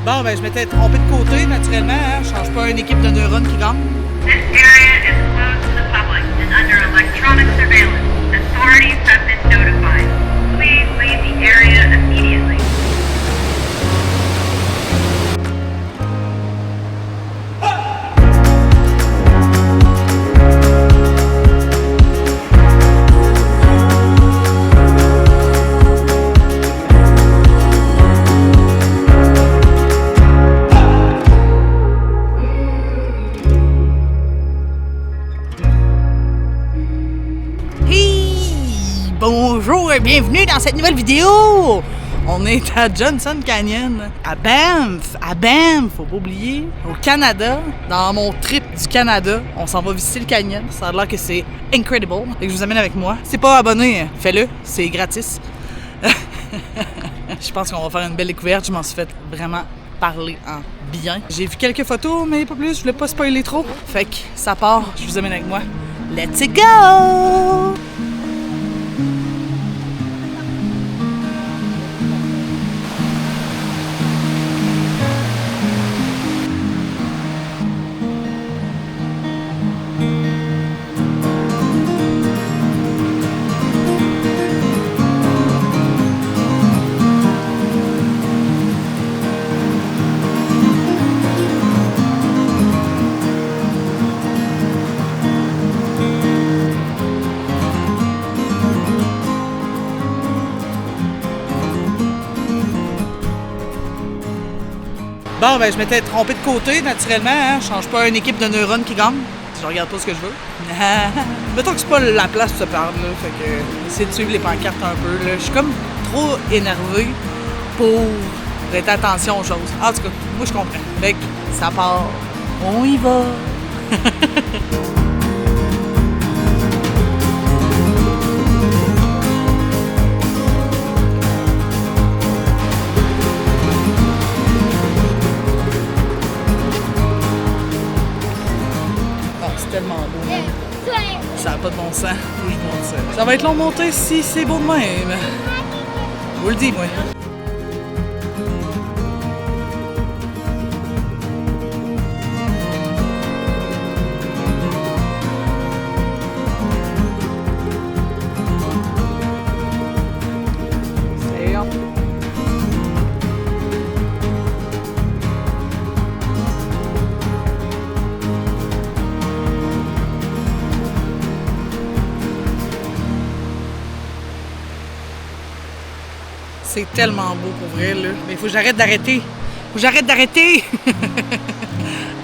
Bon, ben je m'étais trompé de côté, naturellement. Hein? Je change pas une équipe de neurones qui gagne. This area is closed to the public and under electronic surveillance. Authorities have been notified. Please leave the area immediately. Bonjour et bienvenue dans cette nouvelle vidéo! On est à Johnson Canyon, à Banff, faut pas oublier, au Canada. Dans mon trip du Canada, on s'en va visiter le canyon. Ça a l'air que c'est incredible et que je vous amène avec moi. C'est pas abonné, fais-le, c'est gratis. Je pense qu'on va faire une belle découverte, je m'en suis fait vraiment parler en bien. J'ai vu quelques photos, mais pas plus, je voulais pas spoiler trop. Fait que ça part, je vous amène avec moi. Let's go! Bon, ben je m'étais trompé de côté, naturellement. Hein? Je change pas une équipe de neurones qui gagne. Je regarde pas ce que je veux. Mettons que c'est pas la place pour se parler, là. Fait que essayer de suivre les pancartes un peu. Là. Je suis comme trop énervé pour prêter attention aux choses. En tout cas, moi je comprends. Fait que ça part. On y va! Tellement beau. Ça n'a pas de bon sens. Faut que je monte ça. Ça va être long de monter si c'est beau de même. Je vous le dis, moi. C'est hop. C'est tellement beau pour vrai, là. Mais il faut que j'arrête d'arrêter.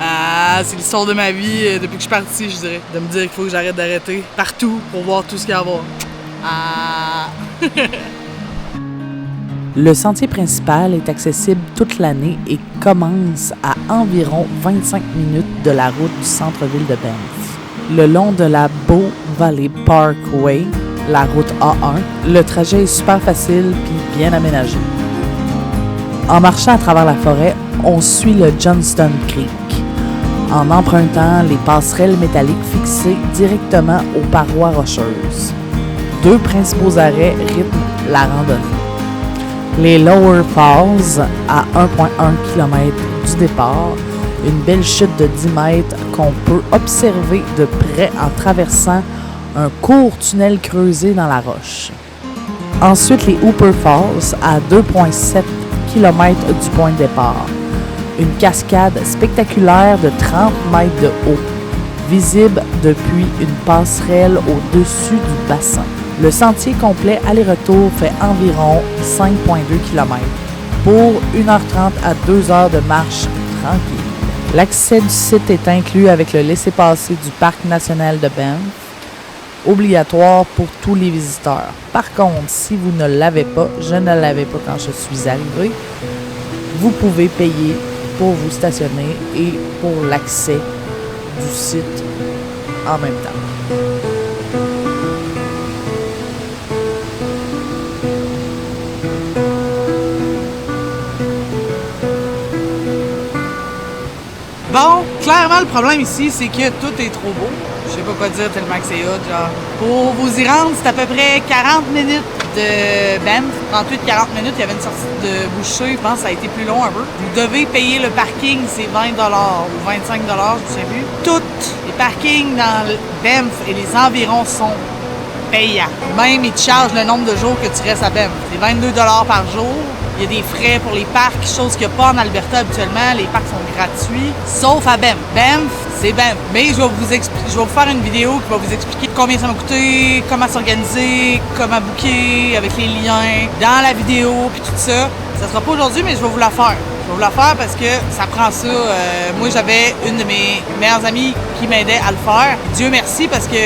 Ah, c'est l'histoire de ma vie depuis que je suis partie, je dirais. De me dire qu'il faut que j'arrête d'arrêter partout pour voir tout ce qu'il y a à voir. Ah! Le sentier principal est accessible toute l'année et commence à environ 25 minutes de la route du centre-ville de Banff. Le long de la Bow Valley Parkway, la route A1, le trajet est super facile puis bien aménagé. En marchant à travers la forêt, on suit le Johnston Creek, en empruntant les passerelles métalliques fixées directement aux parois rocheuses. Deux principaux arrêts rythment la randonnée. Les Lower Falls, à 1,1 km du départ, une belle chute de 10 mètres qu'on peut observer de près en traversant un court tunnel creusé dans la roche. Ensuite, les Hooper Falls, à 2,7 km du point de départ. Une cascade spectaculaire de 30 mètres de haut, visible depuis une passerelle au-dessus du bassin. Le sentier complet aller-retour fait environ 5,2 km pour 1h30 à 2h de marche tranquille. L'accès du site est inclus avec le laissez-passer du Parc national de Banff, obligatoire pour tous les visiteurs. Par contre, si vous ne l'avez pas, je ne l'avais pas quand je suis arrivée, vous pouvez payer pour vous stationner et pour l'accès du site en même temps. Bon, clairement, le problème ici, c'est que tout est trop beau. Je sais pas quoi dire tellement que c'est hot, genre. Pour vous y rendre, c'est à peu près 40 minutes de Banff, 38-40 minutes, il y avait une sortie de bouchée, je pense que ça a été plus long un peu. Vous devez payer le parking, c'est 20$ ou 25$, je ne sais plus. Tous les parkings dans Banff et les environs sont payants. Même, ils te chargent le nombre de jours que tu restes à Banff. C'est 22$ par jour. Il y a des frais pour les parcs, chose qu'il n'y a pas en Alberta habituellement. Les parcs sont gratuits, sauf à Banff. Banff, c'est Banff. Mais je vais vous faire une vidéo qui va vous expliquer combien ça m'a coûté, comment s'organiser, comment booker avec les liens dans la vidéo, puis tout ça. Ça sera pas aujourd'hui, mais je vais vous la faire. Je vais vous la faire parce que ça prend ça. Moi, j'avais une de mes meilleures amies qui m'aidait à le faire. Dieu merci parce que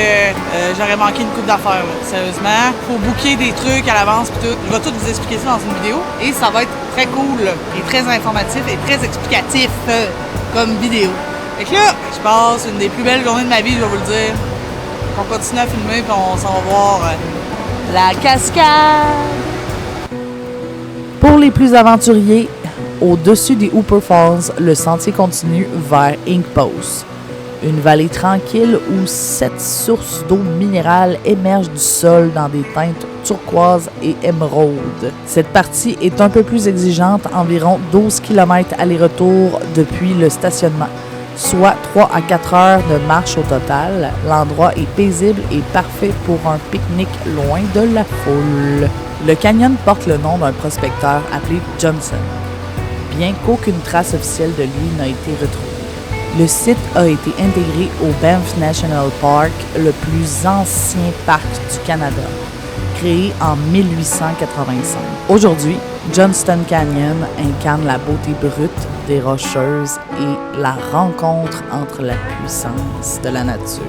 j'aurais manqué une coupe d'affaires, là. Sérieusement. Faut booker des trucs à l'avance puis tout. Je vais tout vous expliquer ça dans une vidéo et ça va être très cool et très informatif et très explicatif comme vidéo. Fait que là, je passe une des plus belles journées de ma vie, je vais vous le dire. On continue à filmer puis on s'en va voir la cascade. Pour les plus aventuriers, au-dessus des Hooper Falls, le sentier continue vers Ink Post, une vallée tranquille où 7 sources d'eau minérale émergent du sol dans des teintes turquoise et émeraude. Cette partie est un peu plus exigeante, environ 12 km aller-retour depuis le stationnement, soit 3 à 4 heures de marche au total. L'endroit est paisible et parfait pour un pique-nique loin de la foule. Le canyon porte le nom d'un prospecteur appelé Johnson, bien qu'aucune trace officielle de lui n'a été retrouvée. Le site a été intégré au Banff National Park, le plus ancien parc du Canada, créé en 1885. Aujourd'hui, Johnston Canyon incarne la beauté brute des Rocheuses et la rencontre entre la puissance de la nature.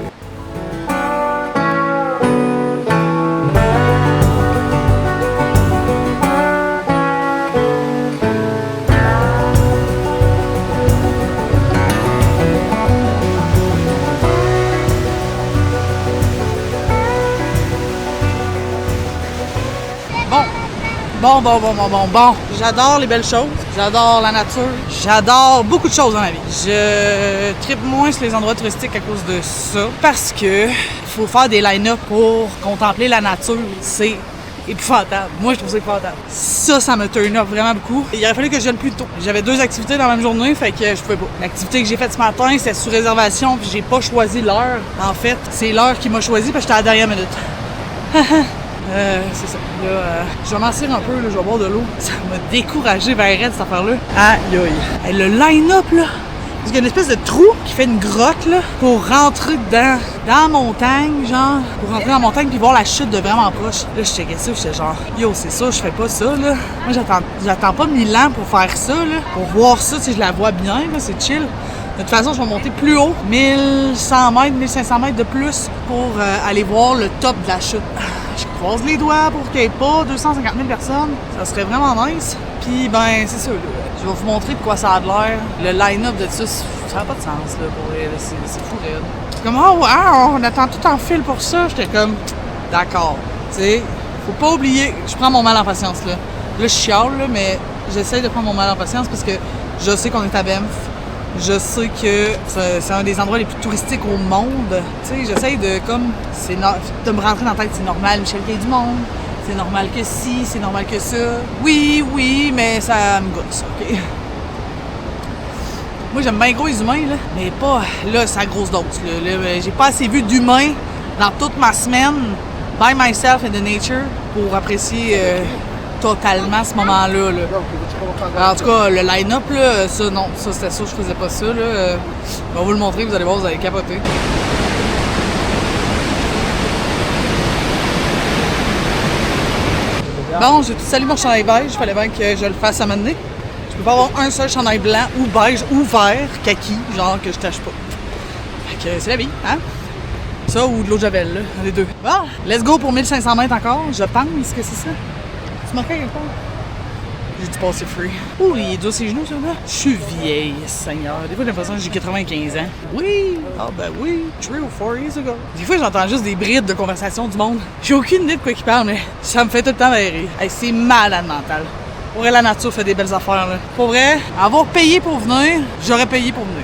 Bon. J'adore les belles choses. J'adore la nature. J'adore beaucoup de choses dans la vie. Je trippe moins sur les endroits touristiques à cause de ça. Parce que faut faire des line-up pour contempler la nature. C'est épouvantable. Moi, je trouve ça épouvantable. Ça me turn up vraiment beaucoup. Il aurait fallu que je vienne plus tôt. J'avais 2 activités dans la même journée, fait que je pouvais pas. L'activité que j'ai faite ce matin, c'était sous réservation, puis j'ai pas choisi l'heure. En fait, c'est l'heure qui m'a choisi parce que j'étais à la dernière minute. C'est ça. Là, je vais m'en tirer un peu, là, je vais boire de l'eau. Ça m'a découragé vers elle, cette affaire-là. Aïe aïe. Le line-up, là, parce qu'il y a une espèce de trou qui fait une grotte, là, pour rentrer dans la montagne, genre, pour rentrer dans la montagne puis voir la chute de vraiment proche. Là, je checkais ça, j'étais genre, yo, c'est ça, je fais pas ça, là. Moi, j'attends pas 1000 ans pour faire ça, là. Pour voir ça, tu sais, je la vois bien, là, c'est chill. De toute façon, je vais monter plus haut, 1100 mètres, 1500 mètres de plus pour aller voir le top de la chute. Je croise les doigts pour qu'il n'y ait pas 250 000 personnes. Ça serait vraiment nice. Puis, ben, c'est ça, là. Je vais vous montrer de quoi ça a l'air. Le line-up de ça, ça n'a pas de sens, là, pour elle. C'est fou, raide. Comme, oh, wow, on attend tout en fil pour ça. J'étais comme, d'accord. Tu sais, faut pas oublier, je prends mon mal en patience, là. Là, je chiale, là, mais j'essaie de prendre mon mal en patience parce que je sais qu'on est à Banff. Je sais que c'est un des endroits les plus touristiques au monde. Tu sais, j'essaye de, comme, de me rentrer dans la tête, c'est normal, Michel Guay du monde. C'est normal que si, c'est normal que ça. Oui, mais ça me goûte, ça, OK? Moi, j'aime bien gros les humains, là, mais pas, là, c'est à grosse dose, là. J'ai pas assez vu d'humains dans toute ma semaine, by myself in the nature, pour apprécier totalement ce moment-là, là. Alors, en tout cas, le line-up, là, ça, non, ça, c'était sûr, je faisais pas ça, là. On va vous le montrer, vous allez voir, vous allez capoter. Bon, j'ai tout salé mon chandail beige, il fallait bien que je le fasse à m'amener. Je peux pas avoir un seul chandail blanc ou beige ou vert, kaki, genre que je tâche pas. Fait que c'est la vie, hein? Ça ou de l'eau de javel, là, les deux. Bon, let's go pour 1500 mètres encore, je pense que c'est ça. Tu marquais quelque part? J'ai dû passer free. Oh, il est dur ses genoux, ça, là. Je suis vieille, Seigneur. Des fois, j'ai l'impression que j'ai 95 ans. Oui! Ah, ben oui. 3 ou 4 years ago. Des fois, j'entends juste des brides de conversation du monde. J'ai aucune idée de quoi ils parlent, mais ça me fait tout le temps rire. Hey, c'est malade mental. Pour vrai, la nature fait des belles affaires, là. Pour vrai, avoir payé pour venir, j'aurais payé pour venir.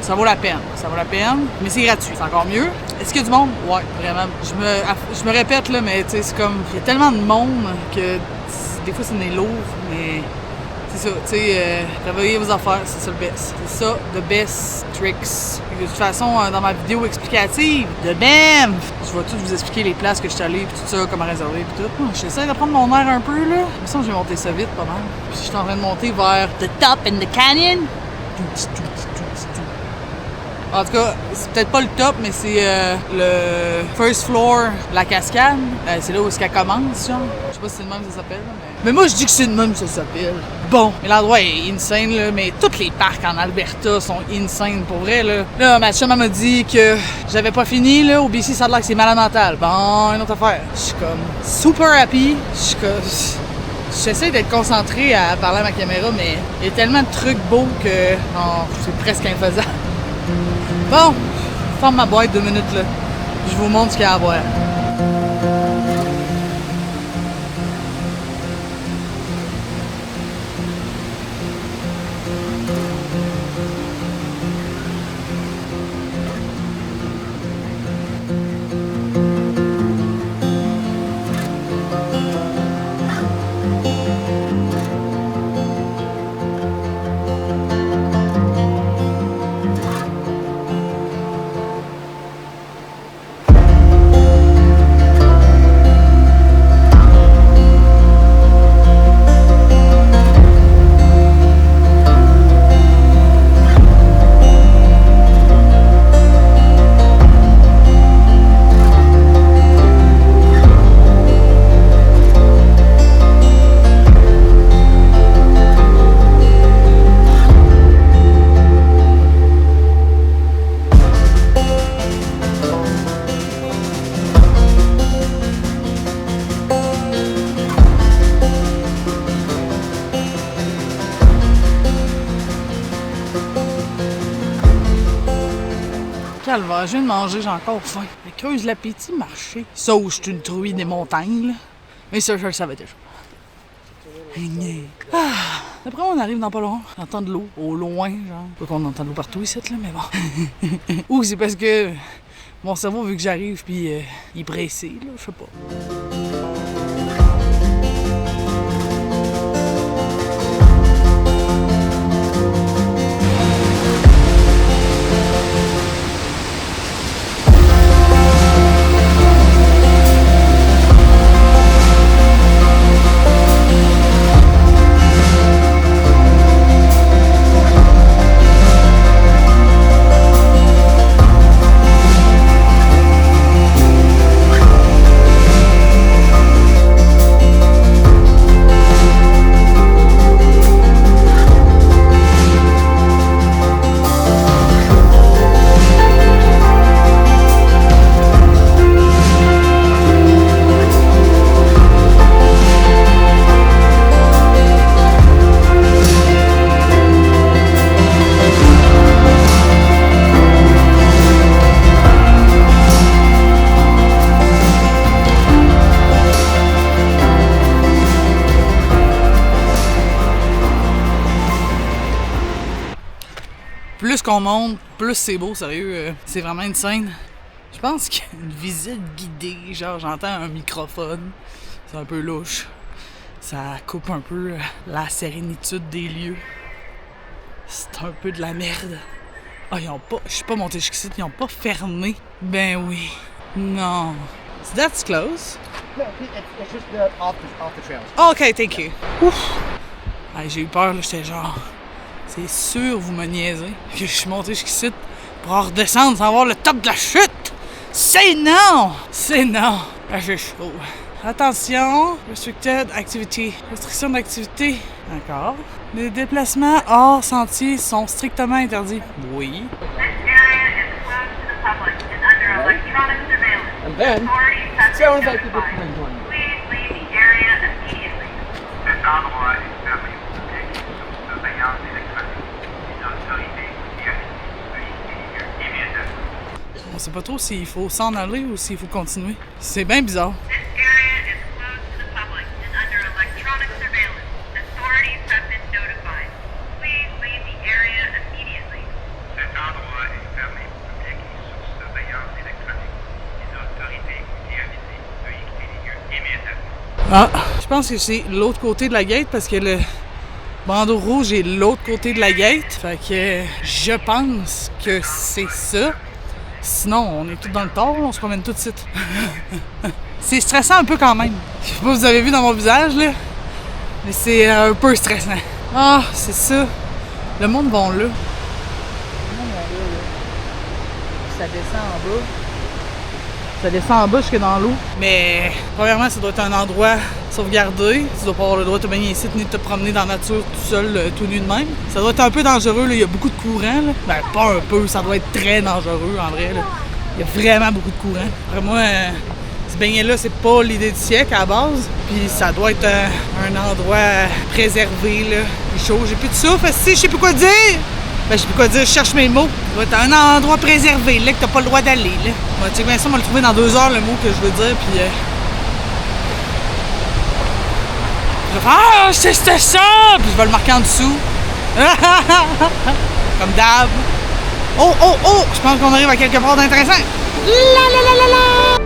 Ça vaut la peine. Ça vaut la peine. Mais c'est gratuit. C'est encore mieux. Est-ce qu'il y a du monde? Ouais, vraiment. Je me répète, là, mais tu sais, c'est comme... Il y a tellement de monde que des fois, c'est des lourds, mais... C'est ça, tu sais, travailler vos affaires, c'est ça le best. C'est ça, the best tricks. Et de toute façon, dans ma vidéo explicative de BAM, je vais tout vous expliquer les places que je suis allée, puis tout ça, comment réserver, puis tout. J'essaie de prendre mon air un peu, là. Mais ça, je vais monter ça vite, pas mal. Puis je suis en train de monter vers the top in the canyon. En tout cas, c'est peut-être pas le top, mais c'est le first floor, la cascade. C'est là où est-ce qu'elle commence, genre. Je sais pas si c'est le même que ça s'appelle, mais moi, je dis que c'est le même que ça s'appelle. Bon, mais l'endroit est insane, là, mais tous les parcs en Alberta sont insane, pour vrai, là. Là, ma chum m'a dit que j'avais pas fini, là, au BC, ça a l'air que c'est malade mental. Bon, une autre affaire. Je suis comme super happy. Je suis comme... J'essaie d'être concentré à parler à ma caméra, mais il y a tellement de trucs beaux que c'est presque infaisable. Bon, je ferme ma boîte 2 minutes, là. Je vous montre ce qu'il y a à voir. Calvaire, je viens de manger, j'ai encore faim. Mais creuse l'appétit, marcher. Ça où je suis une trouille des montagnes, là. Mais ça, je le savais déjà. D'après moi, on arrive dans pas long. J'entends de l'eau, au loin, genre. Pas qu'on entend de l'eau partout ici, là, mais bon. Ou c'est parce que mon cerveau veut que j'arrive, puis il est pressé, là, je sais pas. Plus qu'on monte, plus c'est beau, sérieux. C'est vraiment une scène. Je pense qu'il y a une visite guidée, genre j'entends un microphone. C'est un peu louche. Ça coupe un peu la sérénitude des lieux. C'est un peu de la merde. Ah, ils ont pas... Je suis pas monté jusqu'ici, ils ont pas fermé. Ben oui. Non. So that's close. No, it's just off the trails. OK, thank you. Ouf. Ah, j'ai eu peur, là, j'étais genre... C'est sûr, vous me niaisez, que je suis monté jusqu'ici pour redescendre sans voir le top de la chute. C'est non! C'est non! Ah, j'ai chaud. Attention, restricted activity. Restriction d'activité. D'accord. Les déplacements hors sentier sont strictement interdits. Oui. This area is closed to the public and under electronic surveillance. And then, Authorities have sounds been like people notified. can join you. Please leave the area immediately. That's otherwise family the beyond the expected. On sait pas trop s'il faut s'en aller ou s'il faut continuer. C'est bien bizarre. This area is closed to the public and under electronic surveillance. Authorities have been notified. Please leave the area immediately. That's otherwise Ah, je pense que c'est l'autre côté de la gate parce que le bandeau rouge est l'autre côté de la gate. Fait que je pense que c'est ça. Sinon, on est tous dans le tort, on se promène tout de suite. C'est stressant un peu quand même. Je sais pas si vous avez vu dans mon visage, là. Mais c'est un peu stressant. Ah, c'est ça. Le monde va là. Le monde va là. Ça descend en bas. Ça descend en bas jusque dans l'eau. Mais, premièrement, ça doit être un endroit sauvegardé. Tu dois pas avoir le droit de te baigner ici, ni de te promener dans la nature tout seul, tout nu de même. Ça doit être un peu dangereux, là. Il y a beaucoup de courant, là. Ben, pas un peu, ça doit être très dangereux, en vrai, là. Il y a vraiment beaucoup de courant. Après moi, se baigner là, c'est pas l'idée du siècle à la base. Puis ça doit être un endroit préservé, là. Il est chaud, j'ai plus de souffle, je sais plus quoi dire! Ben, je sais plus quoi dire, je cherche mes mots. Ça doit être un endroit préservé, là, que t'as pas le droit d'aller, là. Ouais, tu sais, bien ça, on va le trouver dans 2 heures, le mot que je veux dire, puis... Je vais faire « Ah, c'est ça! » Puis je vais le marquer en dessous. Comme d'hab. Oh, oh, oh! Je pense qu'on arrive à quelque part d'intéressant. La la la la la!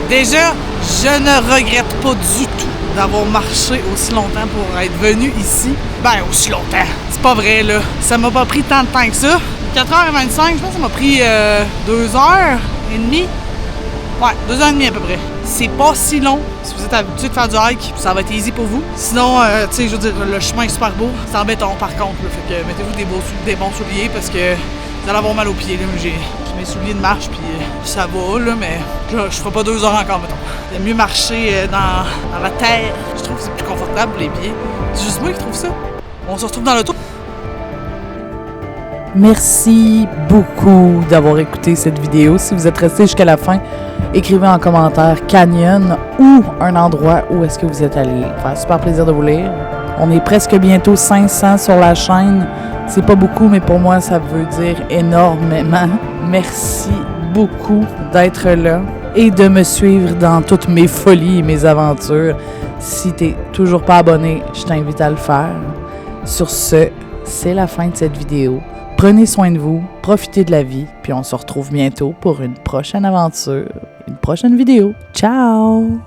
Déjà, je ne regrette pas du tout d'avoir marché aussi longtemps pour être venu ici. Ben, aussi longtemps. C'est pas vrai, là. Ça m'a pas pris tant de temps que ça. 4h25, je pense que ça m'a pris 2h30. Ouais, 2h30 à peu près. C'est pas si long. Si vous êtes habitué de faire du hike, ça va être easy pour vous. Sinon, tu sais, je veux dire, le chemin est super beau. C'est en béton, par contre, là. Fait que mettez-vous des bons souliers parce que vous allez avoir mal aux pieds, là. J'ai mes souliers de marche, puis ça va, là, mais je ferai pas 2 heures encore, mettons. Il mieux marcher dans la terre. Je trouve que c'est plus confortable pour les pieds. C'est juste moi qui trouve ça. On se retrouve dans l'auto. Merci beaucoup d'avoir écouté cette vidéo. Si vous êtes resté jusqu'à la fin, écrivez en commentaire canyon ou un endroit où est-ce que vous êtes allé. Ça fait super plaisir de vous lire. On est presque bientôt 500 sur la chaîne. C'est pas beaucoup, mais pour moi, ça veut dire énormément. Merci beaucoup d'être là et de me suivre dans toutes mes folies et mes aventures. Si t'es toujours pas abonné, je t'invite à le faire. Sur ce, c'est la fin de cette vidéo. Prenez soin de vous, profitez de la vie, puis on se retrouve bientôt pour une prochaine aventure, une prochaine vidéo. Ciao!